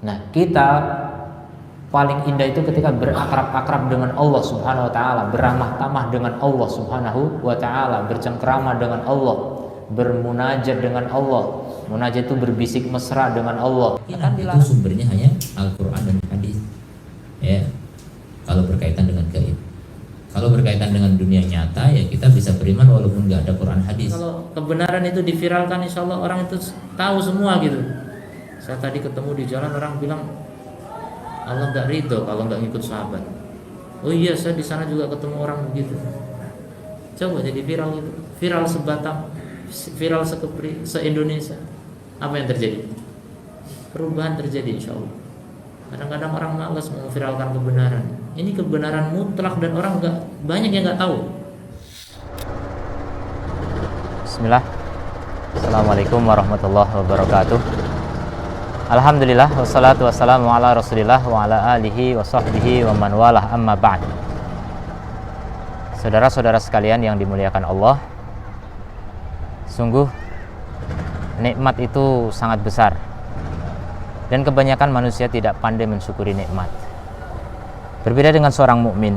Nah, kita paling indah itu ketika berakrab-akrab dengan Allah Subhanahu wa taala, beramah tamah dengan Allah Subhanahu wa taala, bercengkrama dengan Allah, bermunajat dengan Allah. Munajat itu berbisik mesra dengan Allah. Itu sumbernya hanya Al-Qur'an dan hadis. Ya. Kalau berkaitan dengan gaib. Kalau berkaitan dengan dunia nyata, ya kita bisa beriman walaupun nggak ada Quran hadis. Kalau kebenaran itu diviralkan, insya Allah orang itu tahu semua gitu. Saya tadi ketemu di jalan, orang bilang Allah nggak ridho kalau nggak ngikut sahabat. Oh iya, saya di sana juga ketemu orang begitu. Coba jadi viral gitu, viral sebatang, viral sekepri, se-Indonesia. Apa yang terjadi? Perubahan terjadi, insya Allah. Kadang-kadang orang malas memviralkan kebenaran. Ini kebenaran mutlak dan orang banyak yang nggak tahu. Bismillah. Assalamualaikum warahmatullahi wabarakatuh. Alhamdulillah wassalatu wassalamu ala Rasulillah wa ala alihi wa sahbihi wa man walah, amma ba'd. Saudara-saudara sekalian yang dimuliakan Allah, sungguh nikmat itu sangat besar. Dan kebanyakan manusia tidak pandai mensyukuri nikmat. Berbeda dengan seorang mukmin.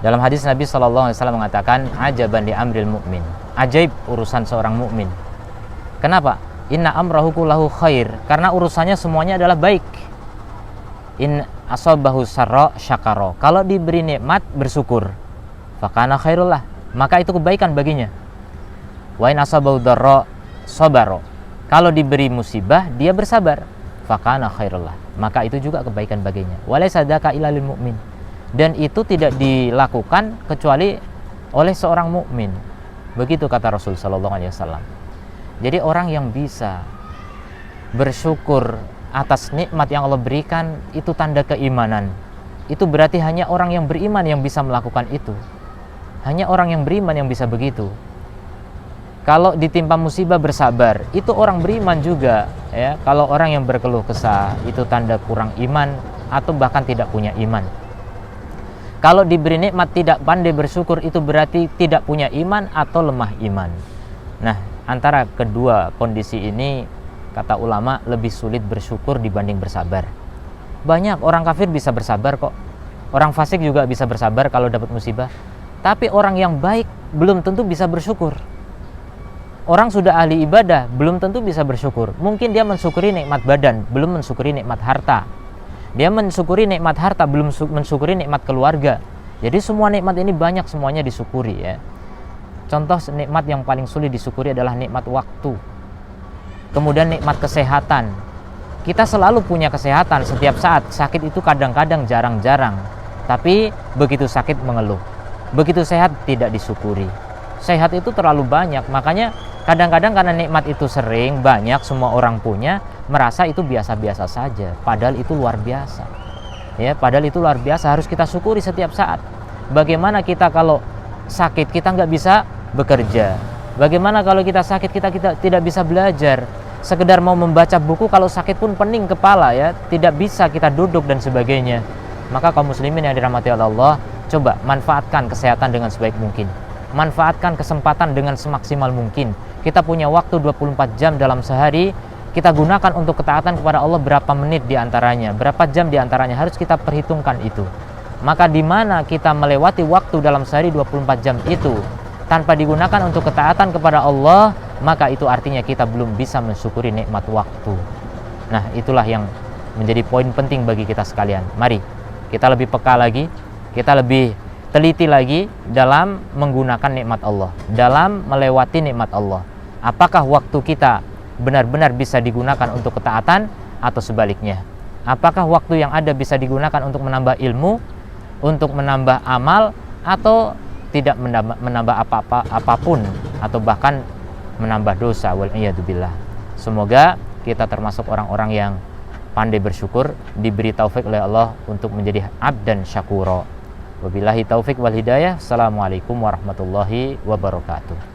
Dalam hadis Nabi SAW mengatakan, ajaban li amril mukmin. Ajaib urusan seorang mukmin. Kenapa? Inna amrahu kullahu khair. Karena urusannya semuanya adalah baik. In asabahu sarra syakara. Kalau diberi nikmat bersyukur. Fakana khairullah. Maka itu kebaikan baginya. Wa in asabahu darra sabara. Kalau diberi musibah, dia bersabar. Fakana khairullah. Maka itu juga kebaikan baginya. Walaysa dzaka illa lil mu'min. Dan itu tidak dilakukan kecuali oleh seorang mukmin. Begitu kata Rasul sallallahu alaihi wasallam. Jadi orang yang bisa bersyukur atas nikmat yang Allah berikan, itu tanda keimanan. Itu berarti hanya orang yang beriman yang bisa melakukan itu. Hanya orang yang beriman yang bisa begitu. Kalau ditimpa musibah bersabar, itu orang beriman juga, ya. Kalau orang yang berkeluh kesah, itu tanda kurang iman atau bahkan tidak punya iman. Kalau diberi nikmat tidak pandai bersyukur, itu berarti tidak punya iman atau lemah iman. Nah, antara kedua kondisi ini, kata ulama, lebih sulit bersyukur dibanding bersabar. Banyak orang kafir bisa bersabar kok. Orang fasik juga bisa bersabar kalau dapat musibah. Tapi orang yang baik belum tentu bisa bersyukur. Orang sudah ahli ibadah, belum tentu bisa bersyukur. Mungkin dia mensyukuri nikmat badan, belum mensyukuri nikmat harta. Dia mensyukuri nikmat harta, belum mensyukuri nikmat keluarga. Jadi semua nikmat ini banyak semuanya disyukuri, ya. Contoh nikmat yang paling sulit disyukuri adalah nikmat waktu. Kemudian nikmat kesehatan. Kita selalu punya kesehatan setiap saat. Sakit itu kadang-kadang jarang-jarang. Tapi begitu sakit mengeluh. Begitu sehat tidak disyukuri. Sehat itu terlalu banyak, makanya kadang-kadang karena nikmat itu sering, banyak, semua orang punya, merasa itu biasa-biasa saja, padahal itu luar biasa. Ya, padahal itu luar biasa, harus kita syukuri setiap saat. Bagaimana kita kalau sakit kita nggak bisa bekerja? Bagaimana kalau kita sakit kita tidak bisa belajar? Sekedar mau membaca buku, kalau sakit pun pening kepala, ya, tidak bisa kita duduk dan sebagainya. Maka kaum muslimin yang dirahmati Allah, coba manfaatkan kesehatan dengan sebaik mungkin. Manfaatkan kesempatan dengan semaksimal mungkin. Kita punya waktu 24 jam dalam sehari, kita gunakan untuk ketaatan kepada Allah berapa menit diantaranya, berapa jam diantaranya, harus kita perhitungkan itu. Maka di mana kita melewati waktu dalam sehari 24 jam itu tanpa digunakan untuk ketaatan kepada Allah, maka itu artinya kita belum bisa mensyukuri nikmat waktu. Nah, itulah yang menjadi poin penting bagi kita sekalian. Mari kita lebih peka lagi, kita lebih teliti lagi dalam menggunakan nikmat Allah, dalam melewati nikmat Allah. Apakah waktu kita benar-benar bisa digunakan untuk ketaatan atau sebaliknya? Apakah waktu yang ada bisa digunakan untuk menambah ilmu, untuk menambah amal, atau tidak menambah apapun, atau bahkan menambah dosa? Wal'iyadzubillah. Semoga kita termasuk orang-orang yang pandai bersyukur, diberi taufik oleh Allah untuk menjadi abdan syakura. Wabillahi taufik wal hidayah. Assalamualaikum warahmatullahi wabarakatuh.